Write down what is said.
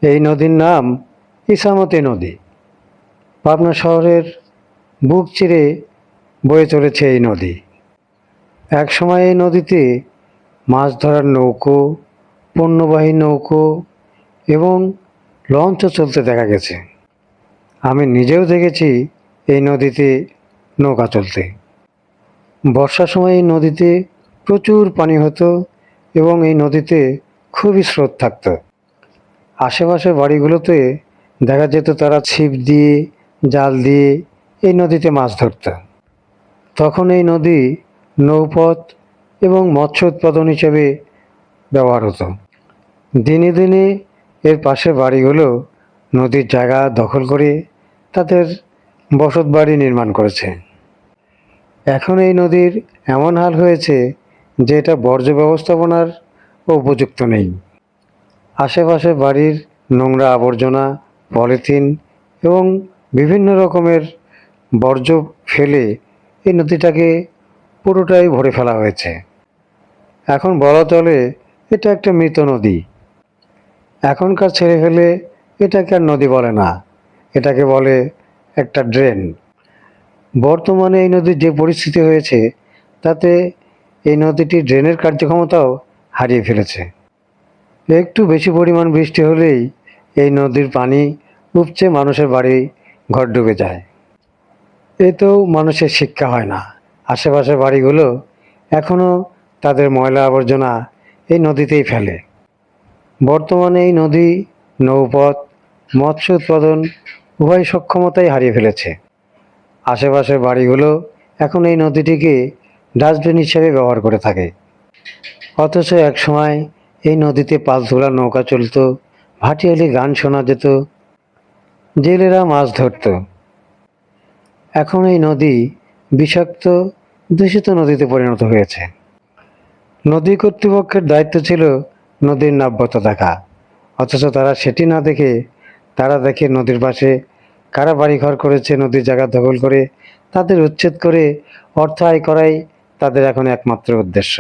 এই নদীর নাম ইছামতি নদী। পাবনা শহরের বুক চিরে বয়ে চলেছে এই নদী। একসময় এই নদীতে মাছ ধরার নৌকো, পণ্যবাহী নৌকো এবং লঞ্চও চলতে দেখা গেছে। আমি নিজেও দেখেছি এই নদীতে নৌকা চলতে। বর্ষার সময় এই নদীতে প্রচুর পানি হতো এবং এই নদীতে খুবই স্রোত থাকত। আশেপাশের বাড়িগুলোতে দেখা যেত তারা ছিপ দিয়ে, জাল দিয়ে এই নদীতে মাছ ধরত। তখন এই নদী নৌপথ এবং মৎস্য উৎপাদন হিসেবে ব্যবহার হতো। দিনে দিনে এর পাশে বাড়িগুলো নদীর জায়গা দখল করে তাদের বসত বাড়ি নির্মাণ করেছে। এখন এই নদীর এমন হাল হয়েছে যে এটা বর্জ্য ব্যবস্থাপনার উপযুক্ত নেই। আশেপাশে বাড়ির নোংরা আবর্জনা, পলিথিন এবং বিভিন্ন রকমের বর্জ্য ফেলে এই নদীটাকে পুরোটাই ভরে ফেলা হয়েছে। এখন বলা চলে এটা একটা মৃত নদী। এখনকার ছেলেপেলে এটাকে আর নদী বলে না, এটাকে বলে একটা ড্রেন। বর্তমানে এই নদীর যে পরিস্থিতি হয়েছে তাতে এই নদীটি ড্রেনের কার্যক্ষমতাও হারিয়ে ফেলেছে। একটু বেশি পরিমাণ বৃষ্টি হলেই এই নদীর পানি উপচে মানুষের বাড়ি ঘর ডুবে যায়। এতেও মানুষের শিক্ষা হয় না। আশেপাশের বাড়িগুলো এখনও তাদের ময়লা আবর্জনা এই নদীতেই ফেলে। বর্তমানে এই নদী নৌপথ, মৎস্য উৎপাদন উভয় সক্ষমতাই হারিয়ে ফেলেছে। আশেপাশের বাড়িগুলো এখন এই নদীটিকে ডাস্টবিন হিসেবে ব্যবহার করে থাকে। অথচ একসময় এই নদীতে পাল তোলা নৌকা চলত, ভাটিয়ালি গান শোনা যেত, জেলেরা মাছ ধরত। এখন এই নদী বিষাক্ত, দূষিত নদীতে পরিণত হয়েছে। নদী কর্তৃপক্ষের দায়িত্ব ছিল নদীর নাব্যতা দেখা, অথচ তারা সেটি না দেখে তারা দেখে নদীর পাশে কারা বাড়িঘর করেছে, নদীর জায়গা দখল করে তাদের উচ্ছেদ করে অর্থ আয় করাই তাদের এখন একমাত্র উদ্দেশ্য।